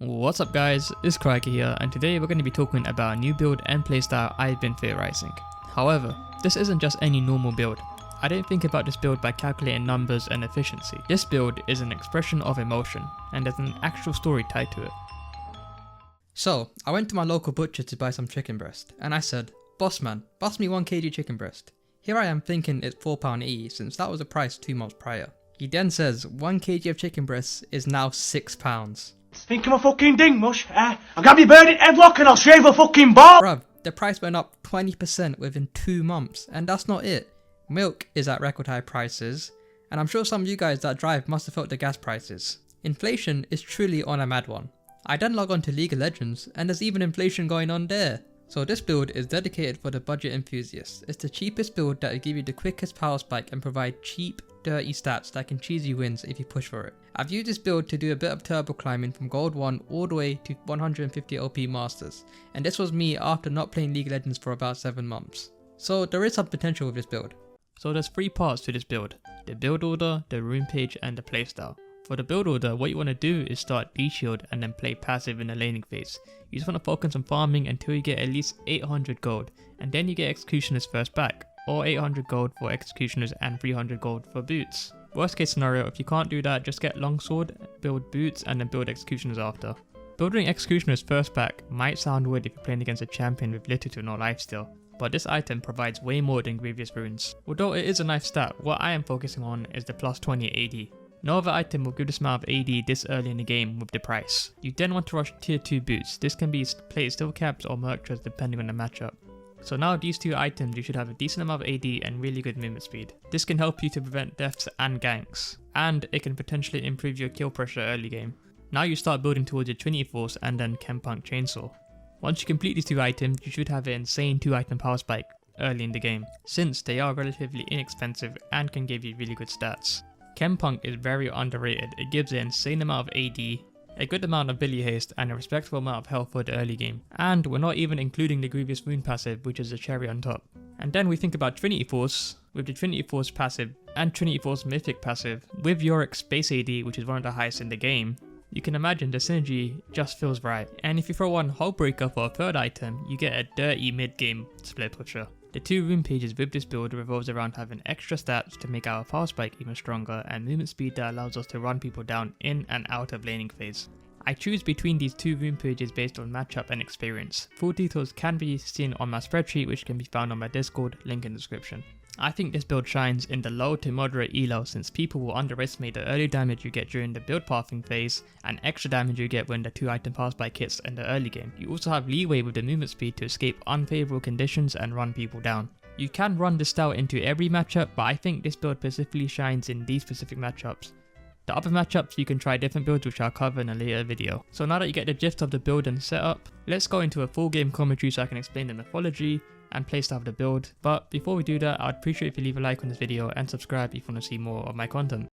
What's up guys, it's Crikey here, and today we're going to be talking about a new build and playstyle I've been theorizing. However, this isn't just any normal build. I don't think about this build by calculating numbers and efficiency. This build is an expression of emotion, and there's an actual story tied to it. So, I went to my local butcher to buy some chicken breast, and I said, "Boss man, bust me 1 kg chicken breast." Here I am thinking it's £4.80 since that was the price 2 months prior. He then says 1 kg of chicken breast is now £6. Think I'm a fucking ding mush, eh? I'll grab your bird in headlock and I'll shave a fucking ball! Bruv, the price went up 20% within 2 months, and that's not it. Milk is at record high prices, and I'm sure some of you guys that drive must have felt the gas prices. Inflation is truly on a mad one. I then log on to League of Legends, and there's even inflation going on there. So this build is dedicated for the budget enthusiasts. It's the cheapest build that will give you the quickest power spike and provide cheap, dirty stats that can cheese you wins if you push for it. I've used this build to do a bit of turbo climbing from gold 1 all the way to 150 OP masters, and this was me after not playing League of Legends for about 7 months. So there is some potential with this build. So there's 3 parts to this build: the build order, the rune page, and the playstyle. For the build order, what you want to do is start D-shield and then play passive in the laning phase. You just want to focus on farming until you get at least 800 gold, and then you get executioners first back, or 800 gold for executioners and 300 gold for boots. Worst case scenario, if you can't do that, just get longsword, build boots, and then build executioners after. Building executioners first back might sound weird if you're playing against a champion with little to no lifesteal, but this item provides way more than Grievous Runes. Although it is a nice stat, what I am focusing on is the plus 20 AD. No other item will give this amount of AD this early in the game with the price. You then want to rush tier 2 boots. This can be plated steel caps or merchants depending on the matchup. So now these 2 items, you should have a decent amount of AD and really good movement speed. This can help you to prevent deaths and ganks, and it can potentially improve your kill pressure early game. Now you start building towards your Trinity Force and then Chempunk Chainsaw. Once you complete these 2 items, you should have an insane 2 item power spike early in the game, since they are relatively inexpensive and can give you really good stats. Chempunk is very underrated. It gives an insane amount of AD, a good amount of ability haste, and a respectable amount of health for the early game. And we're not even including the Grievous Rune passive, which is a cherry on top. And then we think about Trinity Force. With the Trinity Force passive and Trinity Force Mythic passive, with Yorick's base AD, which is one of the highest in the game, you can imagine the synergy just feels right. And if you throw on Hullbreaker for a 3rd item, you get a dirty mid-game split pusher. The 2 rune pages with this build revolves around having extra stats to make our power spike even stronger and movement speed that allows us to run people down in and out of laning phase. I choose between these 2 rune pages based on matchup and experience. Full details can be seen on my spreadsheet, which can be found on my Discord, link in the description. I think this build shines in the low to moderate elo since people will underestimate the early damage you get during the build pathing phase and extra damage you get when the 2 item power spike hits in the early game. You also have leeway with the movement speed to escape unfavorable conditions and run people down. You can run this style into every matchup, but I think this build specifically shines in these specific matchups. The other matchups you can try different builds, which I'll cover in a later video. So now that you get the gist of the build and setup, let's go into a full game commentary so I can explain the mythology and playstyle of the build. But before we do that, I'd appreciate if you leave a like on this video and subscribe if you want to see more of my content.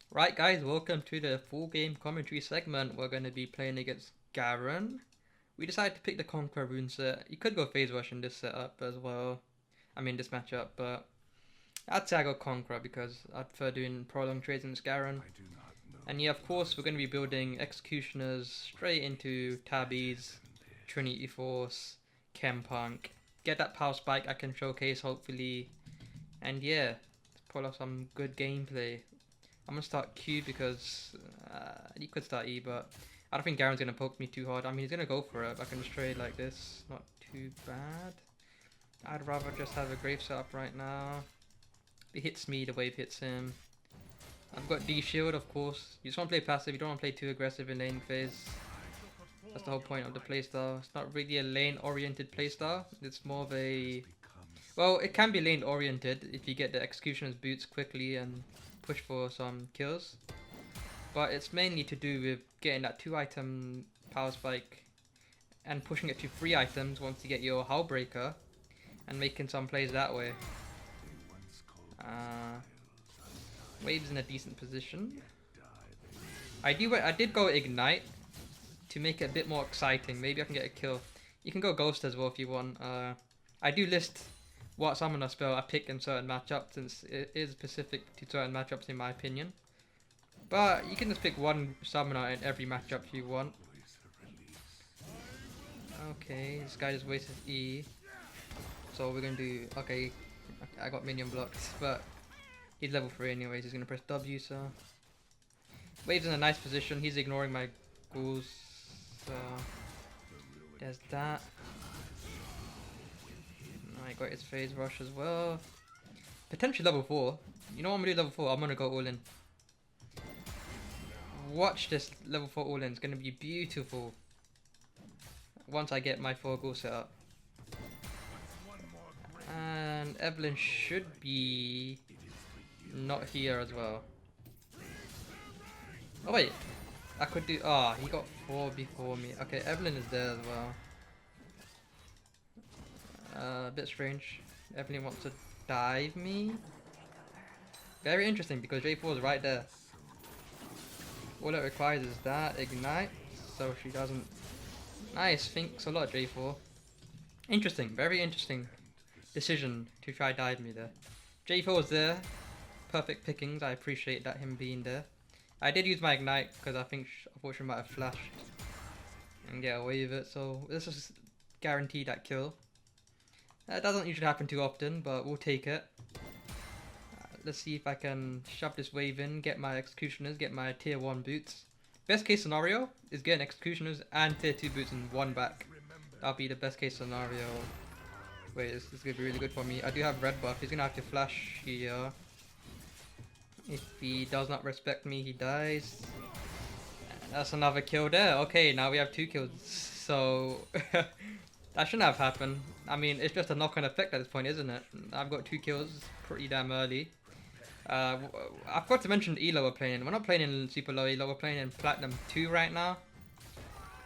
Right guys, welcome to the full game commentary segment. We're going to be playing against Garen. We decided to pick the Conqueror rune set. You could go phase rush in this setup as well. I mean this matchup, but I'd say I go Conqueror because I'd prefer doing prolonged trades in this Garen. And yeah, of course we're going to be building Executioners straight into Tabbies, Trinity Force, Chempunk. Get that power spike I can showcase hopefully, and yeah, let's pull off some good gameplay. I'm gonna start Q because you could start E, but I don't think Garen's gonna poke me too hard. I mean, he's gonna go for it. I can just trade like this, not too bad. I'd rather just have a grave set up right now. If it hits me, the wave hits him. I've got D shield, of course. You just want to play passive. You don't want to play too aggressive in lane phase. That's the whole point of the playstyle. It's not really a lane-oriented playstyle. It's more of a... Well, it can be lane-oriented if you get the Executioner's boots quickly and push for some kills. But it's mainly to do with getting that 2 item power spike and pushing it to 3 items once you get your Hullbreaker and making some plays that way. Wave's in a decent position. I did go Ignite to make it a bit more exciting. Maybe I can get a kill. You can go Ghost as well if you want. I do list what summoner spell I pick in certain matchups since it is specific to certain matchups in my opinion. But you can just pick one summoner in every matchup if you want. Okay, this guy just wasted E. So we're gonna do, okay, I got minion blocked, but he's level 3 anyways, he's gonna press W, so. Wave's in a nice position, he's ignoring my ghouls, so there's that. I got his phase rush as well. Potentially level 4. You know what I'm gonna do level 4? I'm gonna go all in. Watch this level 4 all in, it's gonna be beautiful. Once I get my 4 ghoul set up. And Evelyn should be not here as well. Oh wait, I could do, ah, he got 4 before me. Okay, Evelyn is there as well. A bit strange. Evelyn wants to dive me. Very interesting because J4 is right there. All it requires is that ignite, so she doesn't. Nice, thanks a lot, J4. Interesting, very interesting decision to try dive me there. J4 is there. Perfect pickings. I appreciate that him being there. I did use my ignite because I thought she might have flashed and get away with it. So this is guaranteed that kill. That doesn't usually happen too often, but we'll take it. Let's see if I can shove this wave in, get my executioners, get my tier 1 boots. Best case scenario is getting executioners and tier 2 boots in one back. That'll be the best case scenario. Wait, this is gonna be really good for me. I do have red buff. He's gonna have to flash here. If he does not respect me, he dies. That's another kill there. Okay, now we have 2 kills. So that shouldn't have happened. I mean, it's just a knock-on effect at this point, isn't it? I've got 2 kills pretty damn early. I forgot to mention the elo we're playing. We're not playing in super low elo, we're playing in platinum 2 right now.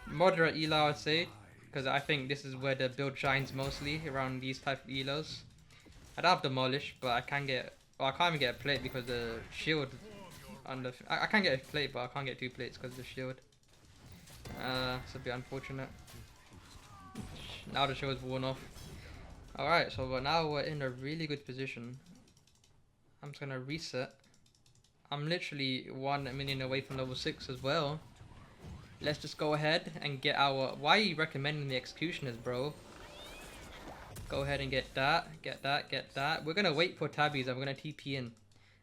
Moderate elo, I'd say, because I think this is where the build shines mostly, around these type of elos. I don't have demolish, but I can get, well, I can't even get a plate because the shield on the, I can get a plate, but I can't get 2 plates because of the shield. It's a bit unfortunate. Now the shield's worn off. Alright, so now we're in a really good position. I'm just gonna reset. I'm literally 1 minion away from level 6 as well. Let's just go ahead and get our... Why are you recommending the executioners, bro? Go ahead and get that, get that, get that. We're gonna wait for tabbies and we're gonna TP in.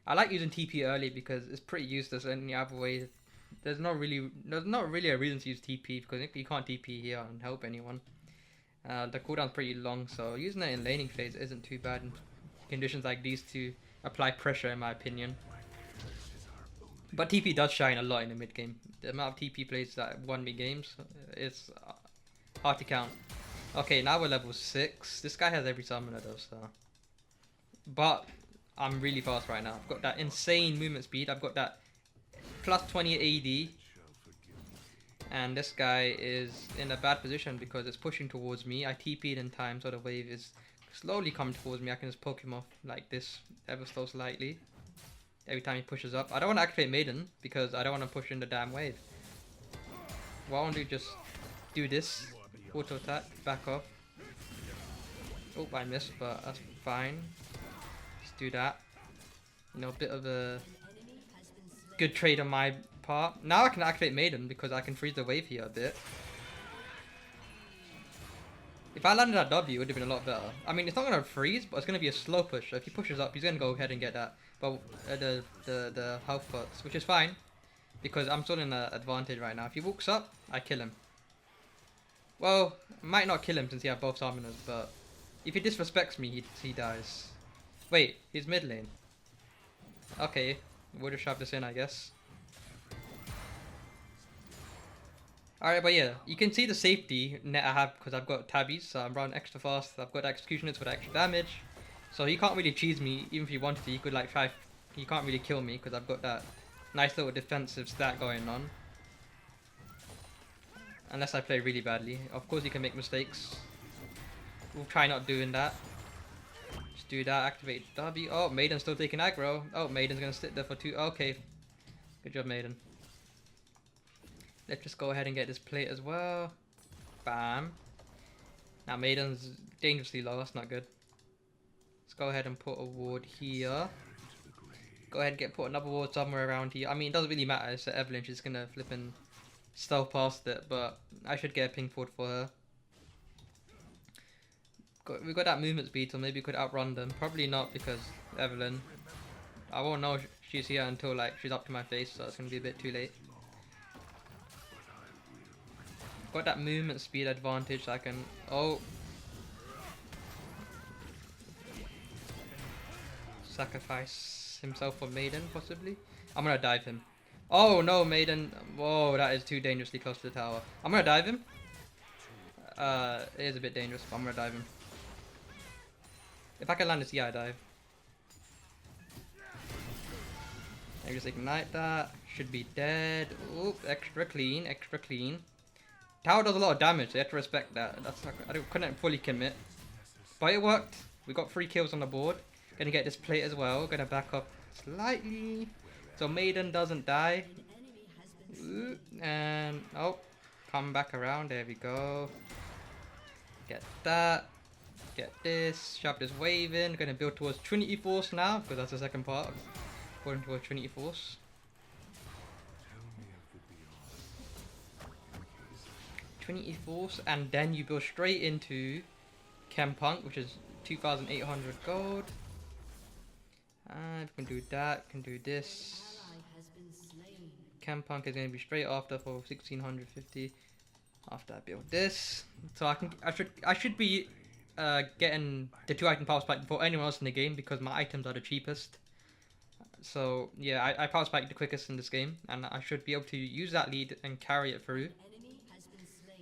I like using TP early because it's pretty useless any other way. There's not really a reason to use TP because if you can't TP here and help anyone. The cooldown's pretty long, so using it in laning phase isn't too bad in conditions like these to apply pressure, in my opinion. But TP does shine a lot in the mid game. The amount of TP plays that won me games is hard to count. Okay, now we're level 6. This guy has every summoner though, so. But I'm really fast right now. I've got that insane movement speed. I've got that plus 20 AD. And this guy is in a bad position because it's pushing towards me. I TP'd in time, so the wave is slowly coming towards me. I can just poke him off like this, ever so slightly. Every time he pushes up. I don't want to activate Maiden because I don't want to push in the damn wave. Why don't we just do this? Auto attack, back off. Oh, I missed, but that's fine. Let's do that. You know, a bit of a good trade on my part. Now I can activate Maiden because I can freeze the wave here a bit. If I landed that W, it would have been a lot better. I mean, it's not going to freeze, but it's going to be a slow push. So if he pushes up, he's going to go ahead and get that. But the health pots, which is fine, because I'm still in an advantage right now. If he walks up, I kill him. Well, I might not kill him since he has both summoners, but if he disrespects me, he dies. Wait, he's mid lane. Okay, we'll just shove this in, I guess. Alright, but yeah, you can see the safety net I have because I've got tabbies, so I'm running extra fast. I've got executioners for the extra damage. So he can't really cheese me, even if he wanted to. He could like try, he can't really kill me because I've got that nice little defensive stat going on. Unless I play really badly. Of course he can make mistakes. We'll try not doing that. Just do that, activate W. Oh, Maiden's still taking aggro. Oh, Maiden's gonna sit there for 2. Okay. Good job, Maiden. Let's just go ahead and get this plate as well. Bam. Now Maiden's dangerously low, that's not good. Let's go ahead and put a ward here. Go ahead and put another ward somewhere around here. I mean, it doesn't really matter, it's Evelyn, she's gonna flip and stealth past it, but I should get a ping forward for her. We got that movement speed, so maybe we could outrun them. Probably not because Evelyn. I won't know she's here until like she's up to my face, so it's gonna be a bit too late. Got that movement speed advantage, so I can. Oh. Sacrifice himself for Maiden, possibly. I'm gonna dive him. Oh no, Maiden. Whoa, that is too dangerously close to the tower. I'm gonna dive him. It is a bit dangerous, but I'm gonna dive him. If I can land this, yeah, I dive. I just ignite that. Should be dead. Oop, extra clean, extra clean. Tower does a lot of damage, so you have to respect that. That's not, couldn't fully commit. But it worked. We got 3 kills on the board. Gonna get this plate as well. Gonna back up slightly. So Maiden doesn't die. Ooh, and oh, come back around. There we go. Get that. Get this. Shove this wave in. Gonna build towards Trinity Force now, because that's the second part. Going towards Trinity Force. Trinity Force, and then you build straight into Chem Punk, which is 2,800 gold. And we can do that, can do this. Chem Punk is going to be straight after for 1,650. After I build this, so I should be getting the 2-item power spike before anyone else in the game because my items are the cheapest. So yeah, I power spike the quickest in this game, and I should be able to use that lead and carry it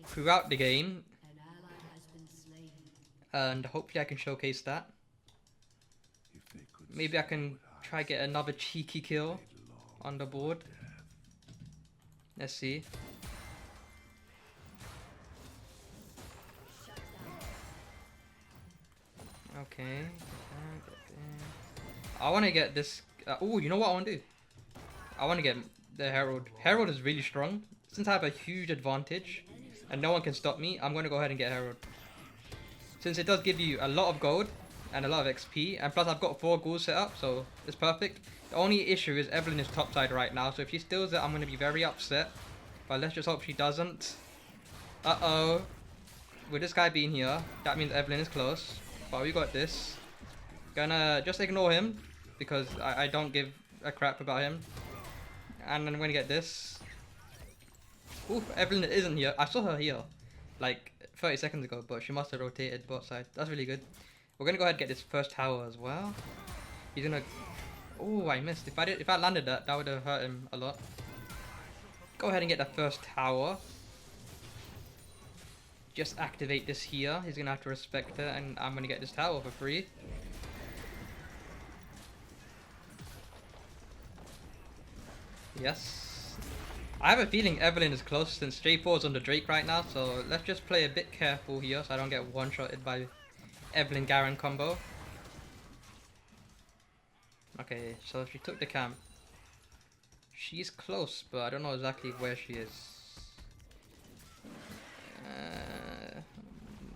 throughout the game. And hopefully I can showcase that. Maybe I can try get another cheeky kill on the board. Let's see. Okay. I want to get this. Oh, you know what I want to do? I want to get the Herald. Herald is really strong. Since I have a huge advantage and no one can stop me, I'm going to go ahead and get Herald. Since it does give you a lot of gold and a lot of XP, and plus I've got 4 ghouls set up, so it's perfect. The only issue is Evelyn is topside right now, so if she steals it, I'm going to be very upset. But let's just hope she doesn't. Uh-oh. With this guy being here, that means Evelyn is close. But we got this. Gonna just ignore him, because I don't give a crap about him. And I'm gonna get this. Ooh, Evelyn isn't here. I saw her here, like 30 seconds ago, but she must have rotated bot side. That's really good. We're gonna go ahead and get this first tower as well. He's gonna. Oh, I missed. If I landed that, that would have hurt him a lot. Go ahead and get the first tower. Just activate this here. He's gonna have to respect it, and I'm gonna get this tower for free. Yes. I have a feeling Evelyn is close since J4's on the Drake right now, so let's just play a bit careful here so I don't get one-shotted by Evelyn Garen combo. Okay, so she took the camp. She's close, but I don't know exactly where she is.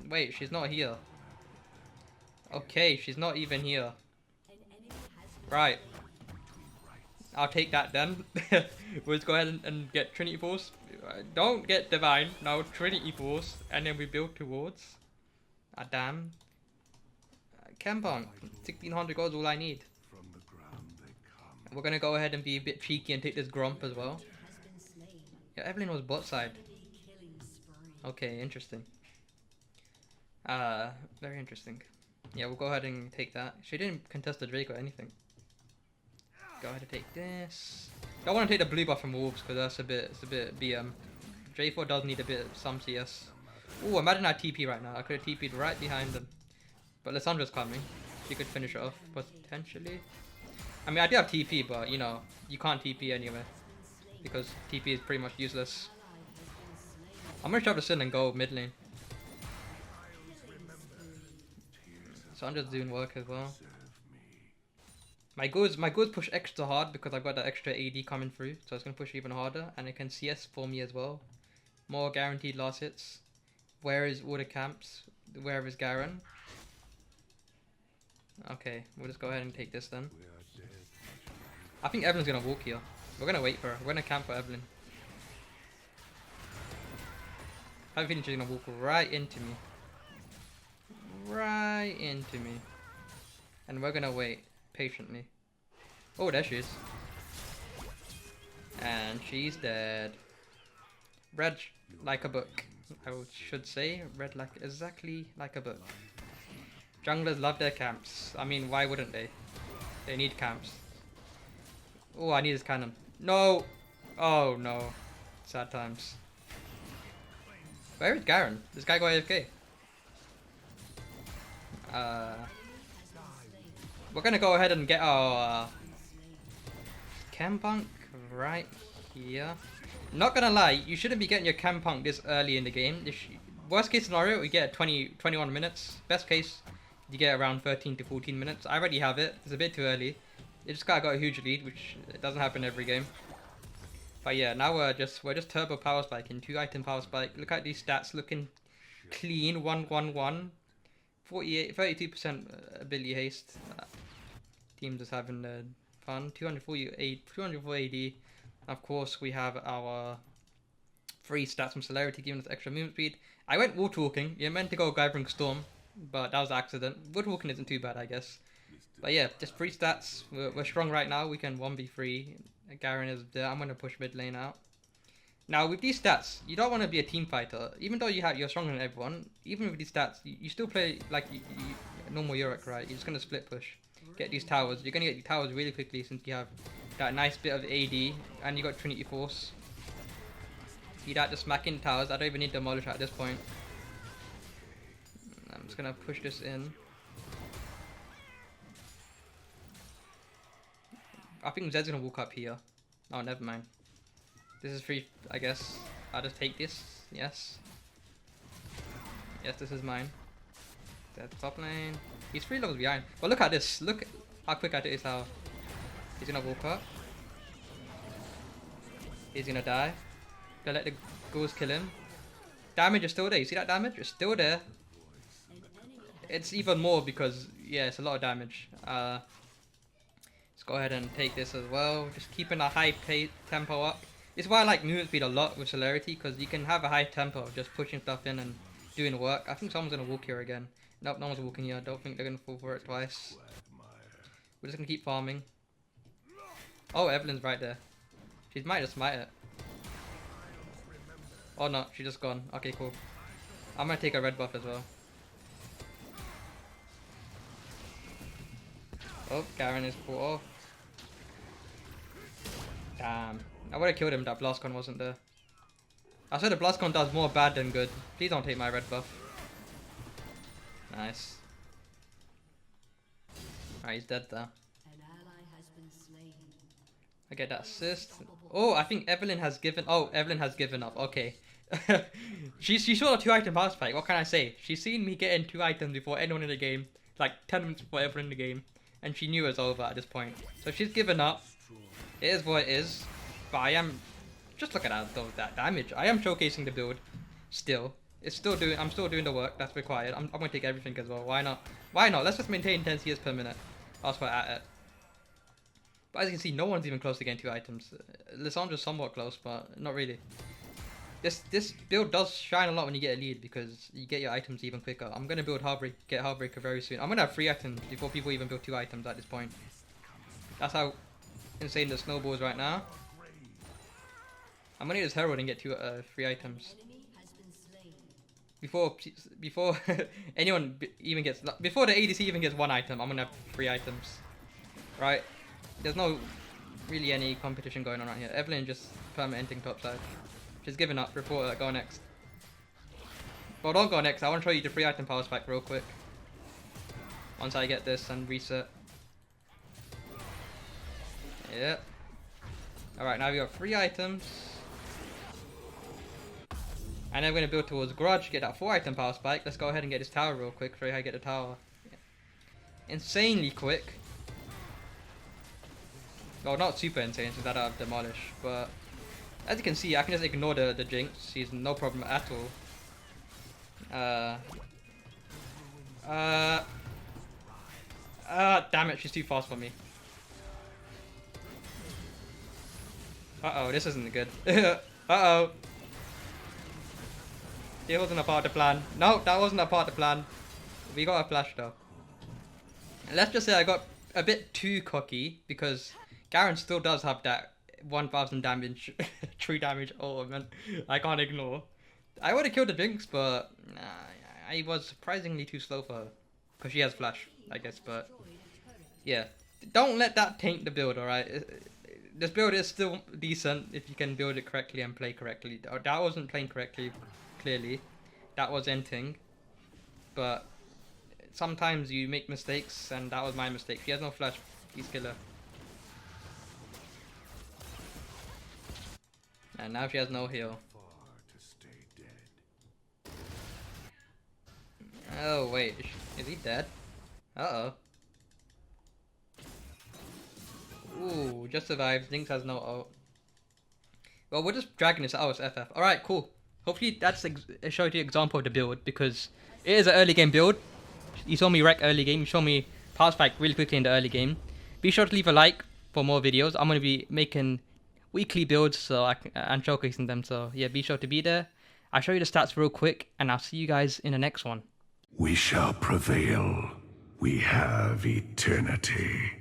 Wait, she's not here. Okay, she's not even here. Right. I'll take that then. We'll just go ahead and get Trinity Force. Don't get Divine, no, Trinity Force. And then we build towards. Ah, damn. Chem Punk, 1,600 gold is all I need. We're gonna go ahead and be a bit cheeky and take this Grump as well. Yeah, Evelyn was bot side. Okay, interesting. Very interesting. Yeah, we'll go ahead and take that. She didn't contest the Drake or anything. Go ahead and take this. Don't want to take the blue buff from Wolves because that's it's a bit BM. J4 does need a bit some CS. Ooh, imagine I TP right now. I could have TP'd right behind them. But Lissandra's coming. She could finish it off potentially. I mean, I do have TP, but you know, you can't TP anyway because TP is pretty much useless. I'm gonna shove this in and go mid lane. So I'm just doing work as well. My goods push extra hard because I've got that extra AD coming through, so it's gonna push even harder, and it can CS for me as well. More guaranteed last hits. Where is all the camps? Where is Garen? Okay, we'll just go ahead and take this then. I think Evelyn's gonna walk here. We're gonna wait for her. We're gonna camp for Evelyn. I have a feeling she's gonna walk right into me. right into me. And we're gonna wait patiently. Oh, there she is. And she's dead. Read like a book, I should say. Read like exactly like a book. Junglers love their camps. I mean, why wouldn't they? They need camps. Oh, I need his cannon. No! Oh no. Sad times. Where is Garen? This guy got AFK. We're gonna go ahead and get our chem punk right here. Not gonna lie, you shouldn't be getting your chem punk this early in the game. Worst case scenario, we get 21 minutes. Best case, you get around 13 to 14 minutes. I already have it. It's a bit too early. It just got a huge lead, which doesn't happen every game. But yeah, now we're just turbo power spiking, 2-item power spike. Look at these stats, looking clean. 111, 32% ability haste. Team just having fun. 204 AD. Of course, we have our free stats from celerity, giving us extra movement speed. I went woodwalking. You're meant to go gathering storm, but that was an accident. Woodwalking isn't too bad, I guess. But yeah, just free stats. We're strong right now. We can 1v3. Garen is there. I'm gonna push mid lane out. Now with these stats, you don't want to be a team fighter. Even though you're stronger than everyone, even with these stats, you still play like normal Yorick, right? You're just gonna split push, get these towers. You're gonna get these towers really quickly since you have that nice bit of AD and you got Trinity Force. See that, just smacking towers. I don't even need demolish at this point. I'm just gonna push this in. I think Zed's gonna walk up here. Oh, never mind. This is free, I guess. I'll just take this. Yes. Yes, this is mine. That's top lane. He's 3 levels behind. But look at this. Look how quick I did his tower. He's gonna walk up. He's gonna die. Gonna let the ghouls kill him. Damage is still there. You see that damage? It's still there. It's even more because, yeah, it's a lot of damage. Let's go ahead and take this as well. Just keeping a high tempo up. It's why I like movement speed a lot with celerity, because you can have a high tempo of just pushing stuff in and doing work. I think someone's gonna walk here again. Nope, no one's walking here. I don't think they're gonna fall for it twice. We're just gonna keep farming. Oh, Evelyn's right there. She might just smite it. Oh no, she's just gone. Okay, cool. I'm gonna take a red buff as well. Oh, Garen is caught off. Damn. I would have killed him if that Blastcon wasn't there. I said the Blastcon does more bad than good. Please don't take my red buff. Nice. Alright, he's dead there. I get that assist. Oh, I think Evelyn has given... Oh, Evelyn has given up. Okay. she saw a 2-item power spike. What can I say? She's seen me getting 2 items before anyone in the game. Like 10 minutes before everyone in the game. And she knew it was over at this point. So she's given up. It is what it is. But I am... Just look at that damage. I am showcasing the build. Still. I'm still doing the work that's required. I'm going to take everything as well. Why not? Why not? Let's just maintain 10 CS per minute. That's what at it. But as you can see, no one's even close to getting 2 items. Lissandra's somewhat close, but not really. This build does shine a lot when you get a lead because you get your items even quicker. I'm going to build get Heartbreaker very soon. I'm going to have 3 items before people even build 2 items at this point. That's how insane the snowball is right now. I'm going to need this Herald and get 3 items. Before anyone even gets... Before the ADC even gets 1 item, I'm going to have 3 items. Right? There's no really any competition going on right here. Evelyn just permanenting topside. She's given up. Reporter, go next. Well, don't go next. I want to show you the 3-item power spike real quick. Once I get this and reset. Yep. Alright, now we got 3 items. And then we're going to build towards Grudge, get that 4-item power spike. Let's go ahead and get this tower real quick. Show you how to get the tower. Yeah. Insanely quick. Well, not super insane since I don't have Demolish, but as you can see, I can just ignore the Jinx. She's no problem at all. Damn it, she's too fast for me. Uh-oh, this isn't good. Uh-oh. It wasn't a part of the plan. No, that wasn't a part of the plan. We got a flash though. And let's just say I got a bit too cocky because Garen still does have that 1000 damage, 3 damage ultimate. I can't ignore. I would have killed the Jinx, but I was surprisingly too slow for her. Because she has flash, I guess, but yeah. Don't let that taint the build, alright? This build is still decent if you can build it correctly and play correctly. That wasn't playing correctly, clearly. That was ending. But sometimes you make mistakes, and that was my mistake. She has no flash. Please kill her. And now she has no heal. Oh wait, is he dead? Uh-oh. Ooh, just survived. Jinx has no ult. Well, we're just dragging this out as FF. Alright, cool. Hopefully that's showed you an example of the build, because it is an early game build. You saw me wreck early game. You saw me powerspike really quickly in the early game. Be sure to leave a like for more videos. I'm going to be making weekly builds and showcasing them. So yeah, be sure to be there. I'll show you the stats real quick, and I'll see you guys in the next one. We shall prevail. We have eternity.